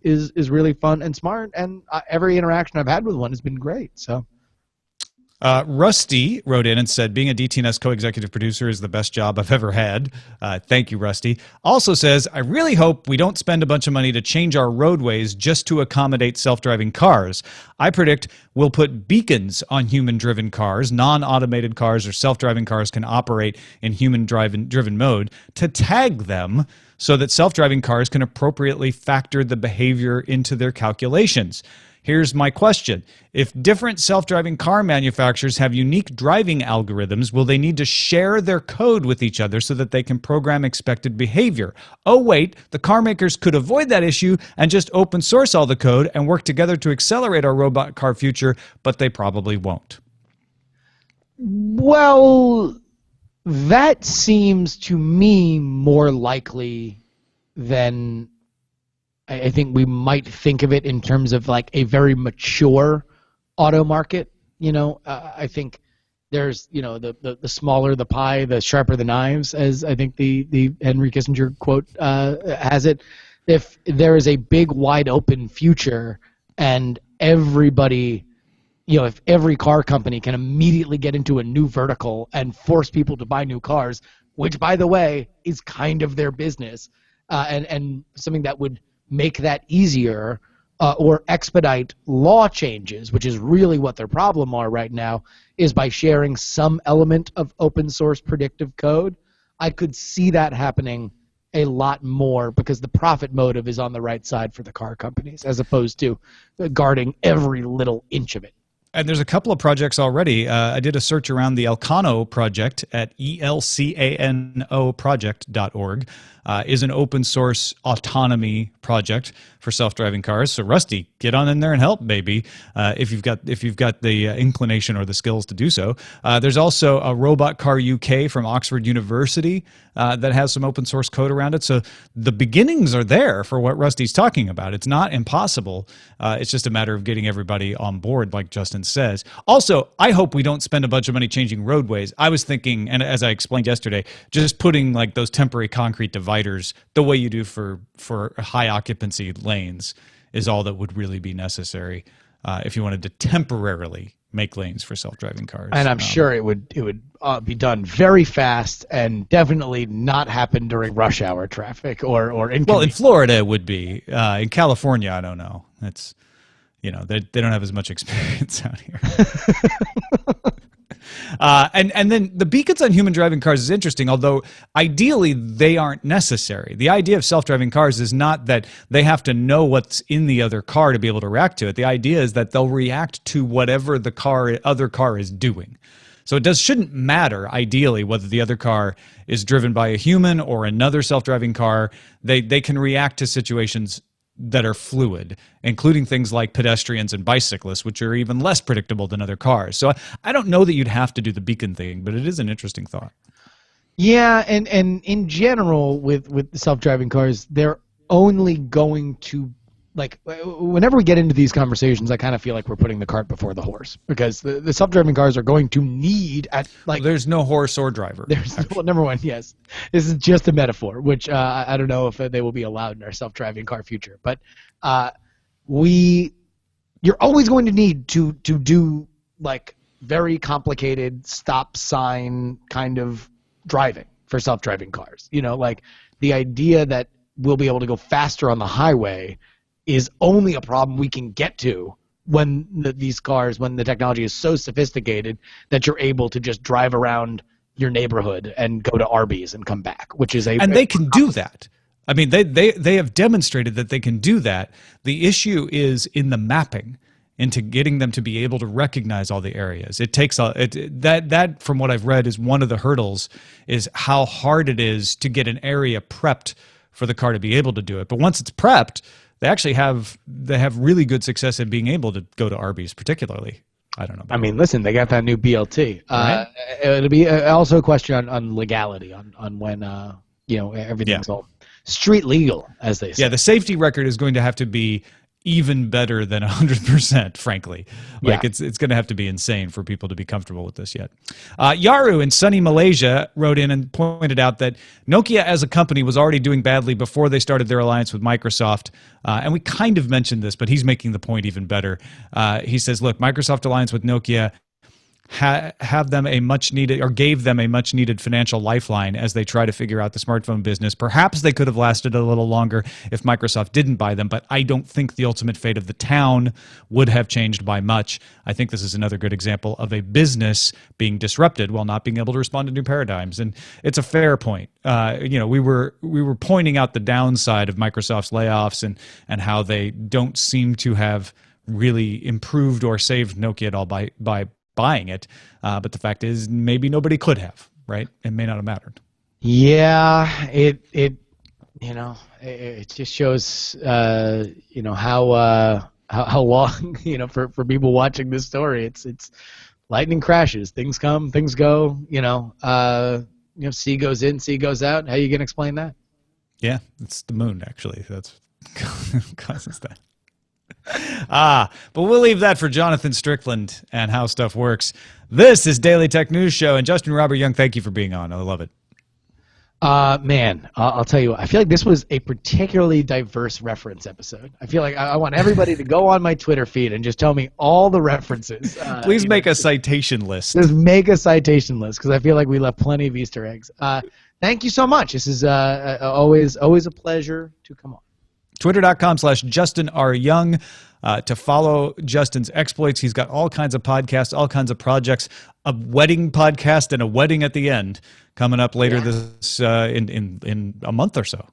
really fun and smart, and every interaction I've had with one has been great. So Rusty wrote in and said, being a DTNS co-executive producer is the best job I've ever had. Thank you, Rusty. Also says, I really hope we don't spend a bunch of money to change our roadways just to accommodate self-driving cars. I predict we'll put beacons on human-driven cars. Non-automated cars or self-driving cars can operate in human-driven mode to tag them so that self-driving cars can appropriately factor the behavior into their calculations. Here's my question. If different self-driving car manufacturers have unique driving algorithms, will they need to share their code with each other so that they can program expected behavior? Oh, wait, the car makers could avoid that issue and just open source all the code and work together to accelerate our robot car future, but they probably won't. Well, that seems to me more likely than I think we might think of it in terms of like a very mature auto market. I think there's, the smaller the pie, the sharper the knives, as I think the Henry Kissinger quote has it. If there is a big wide open future and everybody, if every car company can immediately get into a new vertical and force people to buy new cars, which by the way is kind of their business, and something that would make that easier, or expedite law changes, which is really what their problem are right now, is by sharing some element of open source predictive code. I could see that happening a lot more because the profit motive is on the right side for the car companies as opposed to guarding every little inch of it. And there's a couple of projects already. I did a search around the Elcano project at elcanoproject.org. Is an open source autonomy project for self-driving cars. So Rusty, get on in there and help, baby, if you've got the inclination or the skills to do so. There's also a Robot Car UK from Oxford University that has some open source code around it. So the beginnings are there for what Rusty's talking about. It's not impossible. It's just a matter of getting everybody on board, like Justin says. Also, I hope we don't spend a bunch of money changing roadways. I was thinking, and as I explained yesterday, just putting like those temporary concrete dividers the way you do for high occupancy lanes is all that would really be necessary if you wanted to temporarily make lanes for self-driving cars. And I'm sure it would be done very fast and definitely not happen during rush hour traffic or in. Well, in Florida it would be. In California, I don't know. It's they don't have as much experience out here. And then the beacons on human driving cars is interesting, although ideally they aren't necessary. The idea of self-driving cars is not that they have to know what's in the other car to be able to react to it. The idea is that they'll react to whatever the other car is doing. So it shouldn't matter, ideally, whether the other car is driven by a human or another self-driving car. They can react to situations that are fluid, including things like pedestrians and bicyclists, which are even less predictable than other cars. So I don't know that you'd have to do the beacon thing, but it is an interesting thought. Yeah, and in general, with the self-driving cars, they're only going to, like, whenever we get into these conversations, I kind of feel like we're putting the cart before the horse, because the self-driving cars are going to need there's no horse or driver. Well, number one, yes, this is just a metaphor, which I don't know if they will be allowed in our self-driving car future, but you're always going to need to do like very complicated stop sign kind of driving for self-driving cars. Like the idea that we'll be able to go faster on the highway is only a problem we can get to when when the technology is so sophisticated that you're able to just drive around your neighborhood and go to Arby's and come back, which is and they can do that. I mean, they have demonstrated that they can do that. The issue is in the mapping into getting them to be able to recognize all the areas. It takes that from what I've read is one of the hurdles, is how hard it is to get an area prepped for the car to be able to do it. But once it's prepped, they have really good success in being able to go to Arby's, particularly. I don't know. I mean, listen, they got that new BLT. Right? It'll be also a question on legality, on when everything's all street legal, as they say. Yeah, the safety record is going to have to be even better than 100%, frankly. It's going to have to be insane for people to be comfortable with this yet. Yaru in sunny Malaysia wrote in and pointed out that Nokia as a company was already doing badly before they started their alliance with Microsoft. And we kind of mentioned this, but he's making the point even better. He says, look, Microsoft alliance with Nokia have them a much needed, or gave them a much needed financial lifeline as they try to figure out the smartphone business. Perhaps they could have lasted a little longer if Microsoft didn't buy them, but I don't think the ultimate fate of the town would have changed by much. I think this is another good example of a business being disrupted while not being able to respond to new paradigms. And it's a fair point. We were pointing out the downside of Microsoft's layoffs and how they don't seem to have really improved or saved Nokia at all by buying it, but the fact is maybe nobody could have, right? It may not have mattered. Yeah, it just shows how long for people watching this story. It's lightning crashes, things come, things go. C goes in, C goes out. How are you gonna explain that? Yeah, it's the moon actually. That's causes that. But we'll leave that for Jonathan Strickland and how stuff works. This is Daily Tech News Show, and Justin Robert Young, thank you for being on. I love it. Man, I'll tell you what, I feel like this was a particularly diverse reference episode. I feel like I want everybody to go on my Twitter feed and just tell me all the references. Please make a citation list. Just make a citation list, because I feel like we left plenty of Easter eggs. Thank you so much. This is always a pleasure to come on. Twitter.com/JustinRYoung to follow Justin's exploits. He's got all kinds of podcasts, all kinds of projects, a wedding podcast and a wedding at the end coming up later this in a month or so.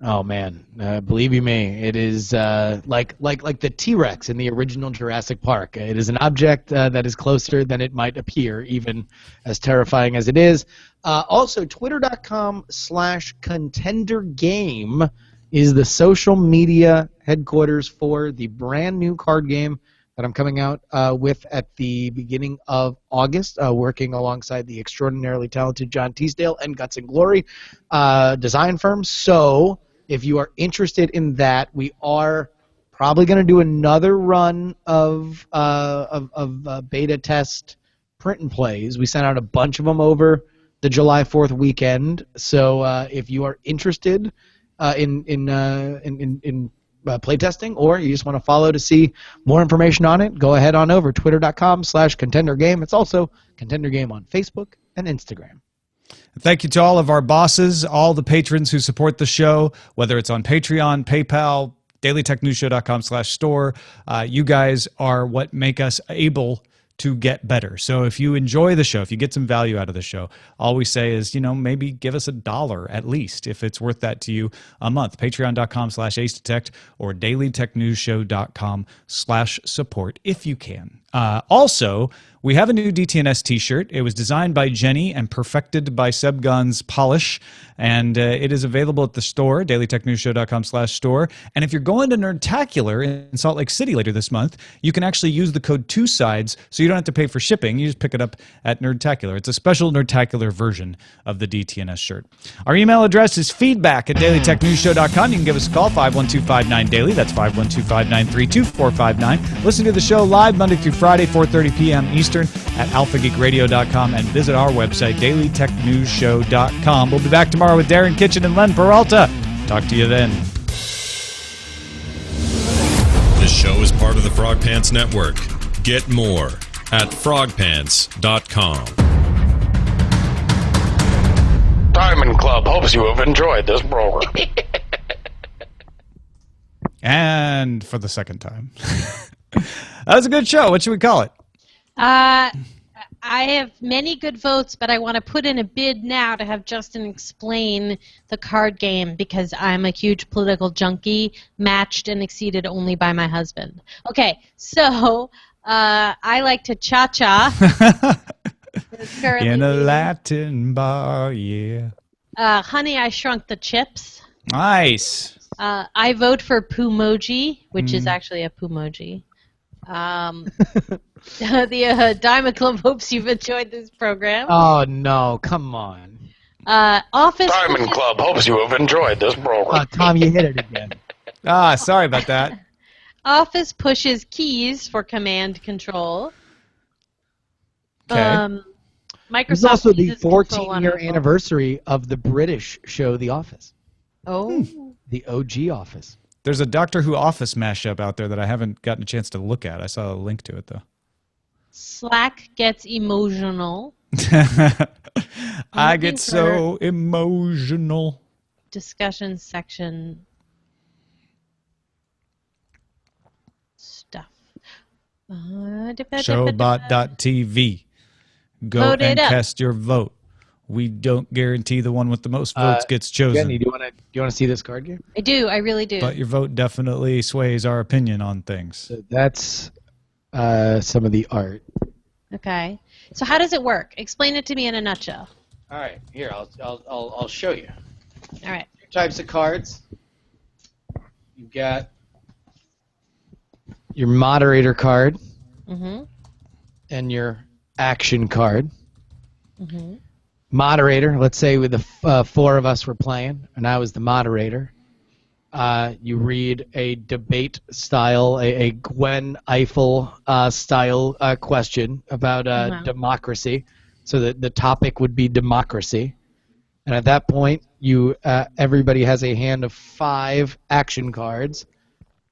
Oh man, believe you me, it is like the T-Rex in the original Jurassic Park. It is an object that is closer than it might appear, even as terrifying as it is. Also, Twitter.com/ContenderGame is the social media headquarters for the brand new card game that I'm coming out with at the beginning of August, working alongside the extraordinarily talented John Teasdale and Guts and Glory design firm. So if you are interested in that, we are probably going to do another run of beta test print and plays. We sent out a bunch of them over the July 4th weekend. So if you are interested in playtesting, or you just want to follow to see more information on it, go ahead on over Twitter.com/ContenderGame. It's also Contender Game on Facebook and Instagram. Thank you to all of our bosses, all the patrons who support the show, whether it's on Patreon, PayPal, dailytechnewsshow.com/store. You guys are what make us able to get better. So if you enjoy the show, if you get some value out of the show, all we say is, maybe give us $1 at least if it's worth that to you a month. Patreon.com/AceDetect or dailytechnewsshow.com/support if you can. Also, we have a new DTNS t-shirt. It was designed by Jenny and perfected by Seb Guns Polish, and it is available at the store, dailytechnewsshow.com/store. And if you're going to Nerdtacular in Salt Lake City later this month, you can actually use the code 2sides, so you don't have to pay for shipping. You just pick it up at Nerdtacular. It's a special Nerdtacular version of the DTNS shirt. Our email address is feedback@dailytechnewsshow.com. You can give us a call, 512-59-DAILY. That's 512-593-2459. Listen to the show live Monday through Friday, 4:30 p.m. Eastern at alphageekradio.com, and visit our website, dailytechnewsshow.com. We'll be back tomorrow with Darren Kitchen and Len Peralta. Talk to you then. This show is part of the Frog Pants Network. Get more at frogpants.com. Diamond Club hopes you have enjoyed this program. And for the second time. That was a good show. What should we call it? I have many good votes, but I want to put in a bid now to have Justin explain the card game because I'm a huge political junkie, matched and exceeded only by my husband. Okay, so I like to cha-cha. In a Latin bar, yeah. Honey, I Shrunk the Chips. Nice. I vote for Poomoji, which is actually a Poomoji. The Diamond Club hopes you've enjoyed this program. Oh, no, come on. Office Diamond Club hopes you have enjoyed this program. Tom, you hit it again. Sorry about that. Office pushes keys for command control. Okay. It's Microsoft also the uses control on 14-year our phone. anniversary of the British show The Office. Oh. The OG Office. There's a Doctor Who Office mashup out there that I haven't gotten a chance to look at. I saw a link to it, though. Slack gets emotional. I get so emotional. Discussion section stuff. Showbot.tv. Go Vote and it up. cast your vote. We don't guarantee the one with the most votes gets chosen. Jenny, do you want to see this card game? I do. I really do. But your vote definitely sways our opinion on things. So that's some of the art. Okay. So how does it work? Explain it to me in a nutshell. All right, here I'll show you. All right. Two types of cards. You've got your moderator card Mm-hmm. and your action card. Mm-hmm. Moderator, let's say with the four of us were playing, and I was the moderator. You read a debate style, a Gwen Eiffel style question about democracy. So the topic would be democracy. And at that point, everybody has a hand of 5 action cards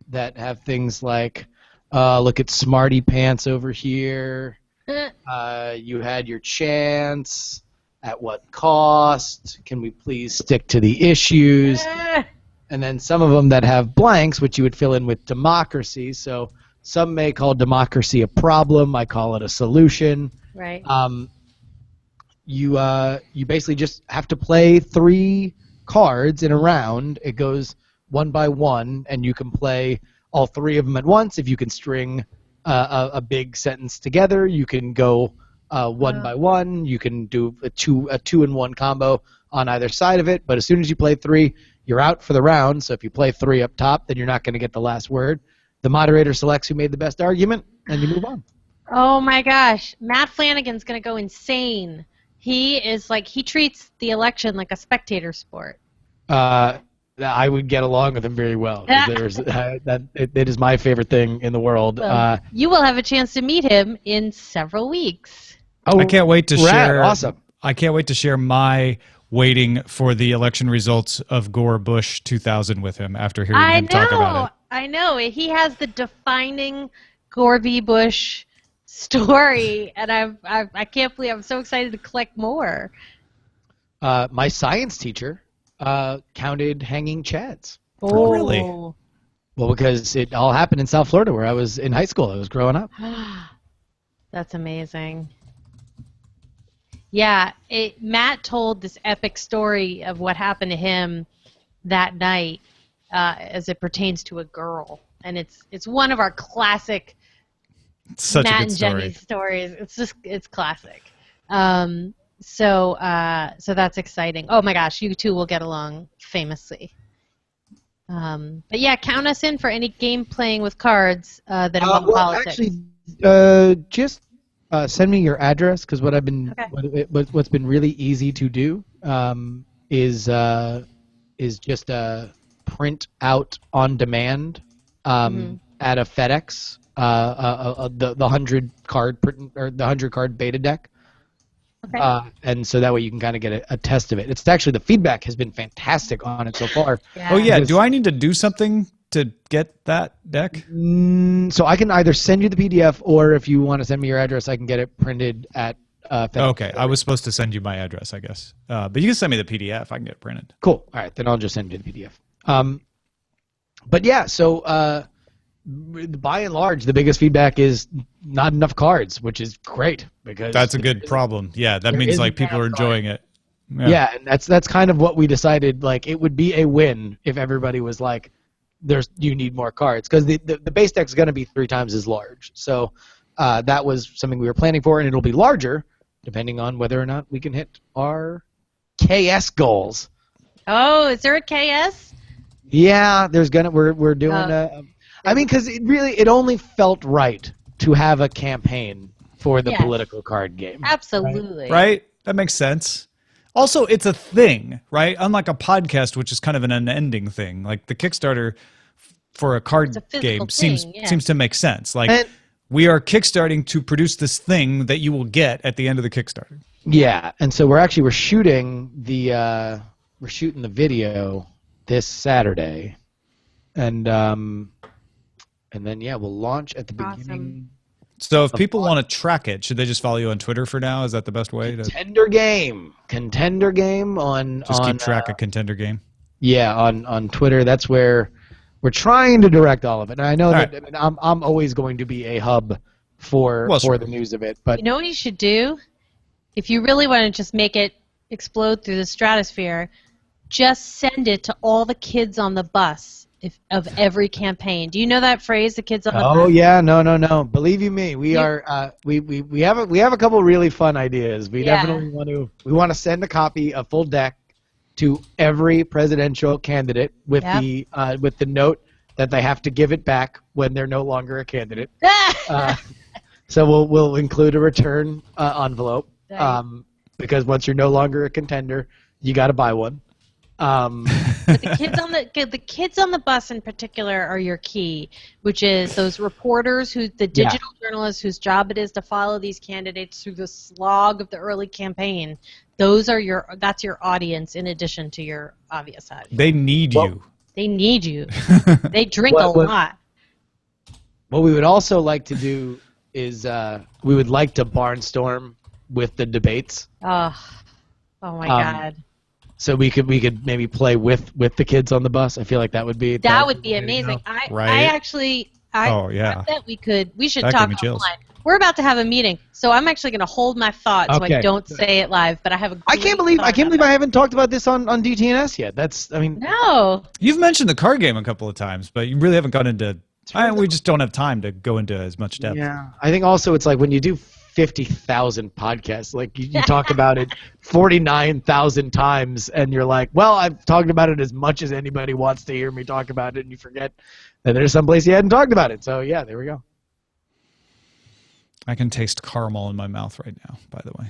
that have things like, look at Smarty Pants over here. You had your chance. At what cost? Can we please stick to the issues? and then some of them that have blanks, which you would fill in with democracy. So some may call democracy a problem. I call it a solution. Right. You basically just have to play 3 cards in a round. It goes one by one, and you can play all 3 of them at once. If you can string a big sentence together, you can go one by one. You can do a 2-in-1 combo on either side of it. But as soon as you play 3, you're out for the round. So if you play 3 up top, then you're not going to get the last word. The moderator selects who made the best argument, and you move on. Oh my gosh, Matt Flanagan's gonna go insane. He treats the election like a spectator sport. I would get along with him very well. 'Cause it is my favorite thing in the world. Well, you will have a chance to meet him in several weeks. I can't wait to share. Awesome. I can't wait to share my waiting for the election results of Gore Bush 2000 with him after hearing him talk about it. I know. He has the defining Gore v. Bush story, and I can't believe I'm so excited to collect more. My science teacher counted hanging chads. Oh, really? Well, because it all happened in South Florida where I was in high school. I was growing up. That's amazing. Yeah, Matt told this epic story of what happened to him that night as it pertains to a girl. And it's one of our classic Such Matt a good and story. Jenny stories. It's classic. So that's exciting. Oh my gosh, you two will get along famously. But yeah, count us in for any game playing with cards that involve politics. Actually, just send me your address, because what I've been what's been really easy to do is just print out on demand at a FedEx the 100 card print, or the 100 card beta deck. Okay. And so that way you can kind of get a test of it. It's actually, the feedback has been fantastic on it so far. Yeah. Oh yeah, do I need to do something to get that deck? So I can either send you the PDF, or if you want to send me your address, I can get it printed at FedEx. Okay, I was supposed to send you my address, I guess. But you can send me the PDF. I can get it printed. Cool. All right, then I'll just send you the PDF. But yeah, so by and large, the biggest feedback is not enough cards, which is great, because That's a good problem. Yeah, that means like people are enjoying it. Yeah, and that's kind of what we decided. Like, it would be a win if everybody was like, you need more cards, because the base deck is going to be 3 times as large. So that was something we were planning for, and it'll be larger depending on whether or not we can hit our KS goals. Oh, is there a KS? Yeah, we're doing I mean, because it only felt right to have a campaign for the political card game. Absolutely. Right? That makes sense. Also, it's a thing, right? Unlike a podcast, which is kind of an unending thing. Like the Kickstarter for a card game seems to make sense. Like, we are kickstarting to produce this thing that you will get at the end of the Kickstarter. Yeah, and so we're shooting the video this Saturday, and then we'll launch at the beginning. So if people want to track it, should they just follow you on Twitter for now? Is that the best way? Contender Game on just keep track of Contender Game. Yeah, on Twitter. That's where we're trying to direct all of it. And I know that I'm always going to be a hub for the news of it. But you know what you should do? If you really want to just make it explode through the stratosphere, just send it to all the kids on the bus of every campaign. Do you know that phrase, the kids on the bus? Oh yeah, no. Believe you me, we are we have a couple really fun ideas. We definitely want to send a copy, a full deck, to every presidential candidate with the note that they have to give it back when they're no longer a candidate. So we'll include a return envelope, because once you're no longer a contender, you got to buy one. But the kids on the bus in particular are your key, which is those reporters, the digital journalists whose job it is to follow these candidates through the slog of the early campaign. That's your audience, in addition to your obvious audience. They need you. They need you. They drink a lot. What we would also like to do is we would like to barnstorm with the debates. Oh my God. so we could maybe play with the kids on the bus. I feel like that would be amazing. Right. Oh, yeah. I bet we should That talk gave me chills. offline. We're about to have a meeting, so I'm actually going to hold my thought so I Okay. don't say it live. But I have a. I can't believe I haven't talked about this on DTNS yet. No. You've mentioned the card game a couple of times, but you really haven't gone into. We just don't have time to go into as much depth. Yeah, I think also it's like when you do 50,000 podcasts, like you talk about it 49,000 times, and you're like, well, I've talked about it as much as anybody wants to hear me talk about it, and you forget that there's some place you hadn't talked about it. So yeah, there we go. I can taste caramel in my mouth right now, by the way,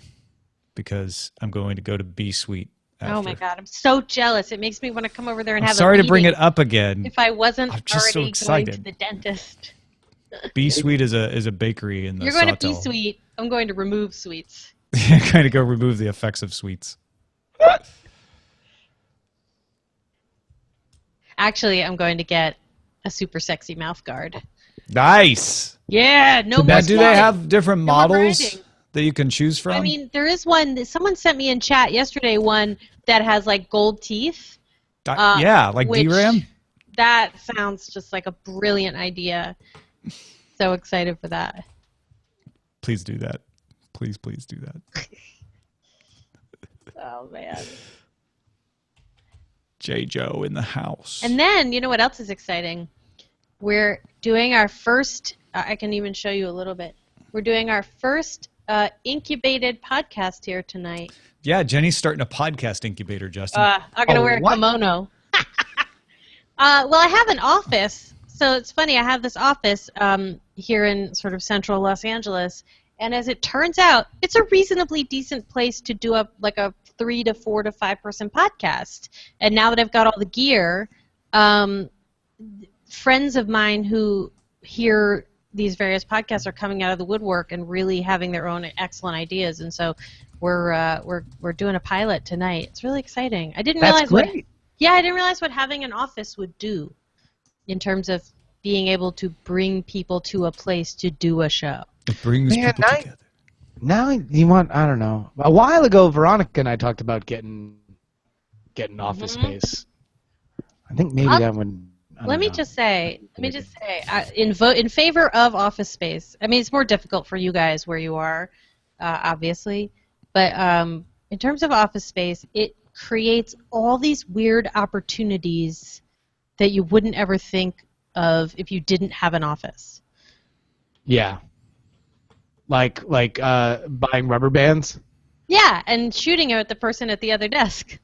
because I'm going to go to B Suite. Oh my God, I'm so jealous. It makes me want to come over there and have a sorry to meeting bring it up again. if I wasn't I'm just so already going excited. to the dentist. B Suite is a bakery in the You're going to Sawtell. B Suite. I'm going to remove sweets. Kind of go remove the effects of sweets. Actually, I'm going to get a super sexy mouth guard. Nice. Yeah, no more Now, do they sliding. have different No more models grinding. that you can choose from? I mean, there is one that someone sent me in chat yesterday, one that has like gold teeth. Yeah, like which- DRAM. That sounds just like a brilliant idea. So excited for that. Please do that. Please do that. Oh, man. J. Joe in the house. And then, you know what else is exciting? We're doing our first, I can even show you a little bit. We're doing our first incubated podcast here tonight. Yeah, Jenny's starting a podcast incubator, Justin. I'm going to wear a kimono. Well, I have an office. So it's funny, I have this office here in sort of central Los Angeles, and as it turns out, it's a reasonably decent place to do a 3 to 4 to 5 person podcast. And now that I've got all the gear, friends of mine who hear these various podcasts are coming out of the woodwork and really having their own excellent ideas. And so we're doing a pilot tonight. It's really exciting. I didn't realize I didn't realize what having an office would do in terms of being able to bring people to a place to do a show. It brings people together. Now you want, I don't know. A while ago, Veronica and I talked about getting office space. I think maybe that would. Let me just say, in favor of office space. I mean, it's more difficult for you guys where you are, obviously, but in terms of office space, it creates all these weird opportunities that you wouldn't ever think of if you didn't have an office. Yeah. Like buying rubber bands. Yeah, and shooting at the person at the other desk.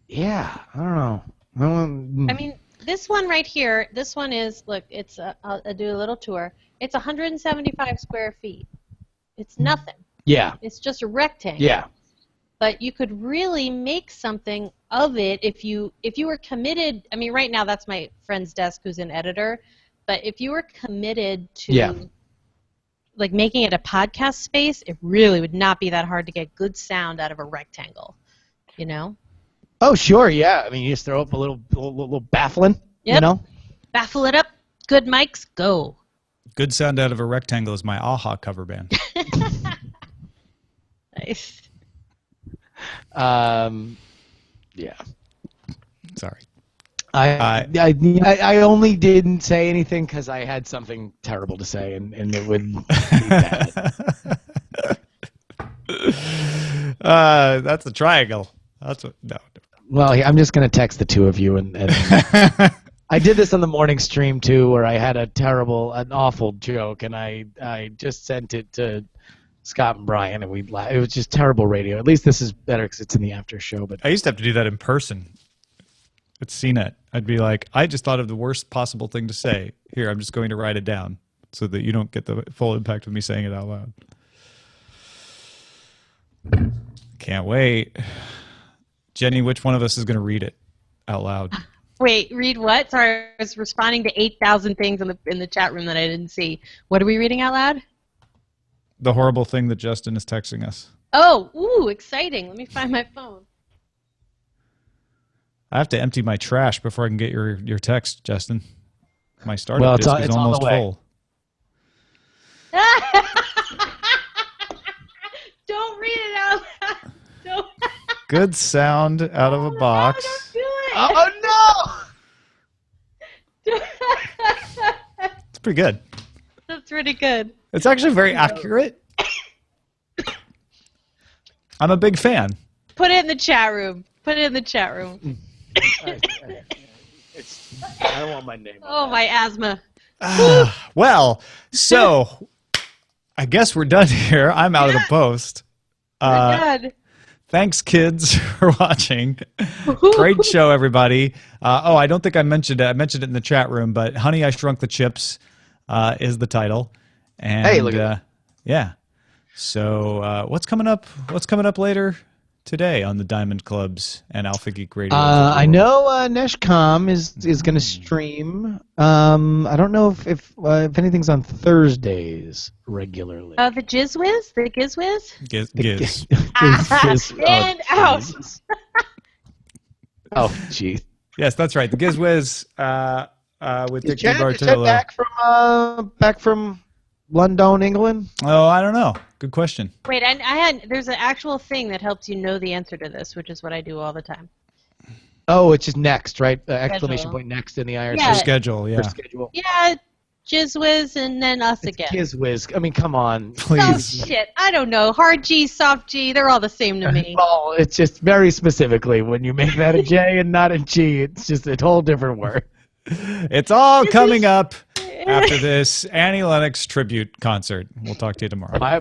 Yeah, I don't know. I mean, this one right here, this one is, look, it's, I'll do a little tour. It's 175 square feet. It's nothing. Yeah. It's just a rectangle. Yeah. But you could really make something of it if you were committed. I mean, right now that's my friend's desk who's an editor. But if you were committed to like making it a podcast space, it really would not be that hard to get good sound out of a rectangle, you know? Oh, sure, yeah. I mean, you just throw up a little baffling, you know? Baffle it up. Good mics, go. Good sound out of a rectangle is my AHA cover band. Nice. Yeah. Sorry. I only didn't say anything because I had something terrible to say, and it would be bad. That's a triangle. That's what. No. Well, I'm just gonna text the two of you, and I did this on the morning stream too, where I had an awful joke, and I just sent it to Scott and Brian, and it was just terrible radio. At least this is better because it's in the after show. But I used to have to do that in person. At CNET, I'd be like, I just thought of the worst possible thing to say. Here, I'm just going to write it down so that you don't get the full impact of me saying it out loud. Can't wait. Jenny, which one of us is going to read it out loud? Wait, read what? Sorry, I was responding to 8,000 things in the chat room that I didn't see. What are we reading out loud? The horrible thing that Justin is texting us. Oh, ooh, exciting. Let me find my phone. I have to empty my trash before I can get your text, Justin. My startup disk is almost full. Don't read it Good sound out of a box. No, Oh no! It's pretty good. That's pretty good. It's actually very accurate. I'm a big fan. Put it in the chat room. Put it in the chat room. I don't want my name. Oh, my asthma. Well, so I guess we're done here. I'm out of the post. Good. Thanks, kids, for watching. Great show, everybody. I don't think I mentioned it. I mentioned it in the chat room, but Honey, I Shrunk the Chips is the title. And, Hey, look at that. Yeah. So what's coming up? What's coming up later today on the Diamond Clubs and Alpha Geek Radio? I know Neshcom is going to stream. I don't know if anything's on Thursdays regularly. The Jizz Whiz? The Giz Whiz? Giz. And out. Jesus. Oh, jeez. Yes, that's right. The Giz Whiz with Is Dick Chad Bartolo. back from London, England? Oh, I don't know. Good question. Wait, there's an actual thing that helps you know the answer to this, which is what I do all the time. Oh, it's just next, right? Exclamation point next in the IRC. Yeah. Schedule, yeah. Schedule. Yeah, Jizz Whiz and then us again. Kizwiz. I mean, come on. Oh, Please. shit. I don't know. Hard G, soft G, they're all the same to me. Well, it's just very specifically when you make that a J and not a G, it's just a whole different word. It's all coming up after this Annie Lennox tribute concert. We'll talk to you tomorrow.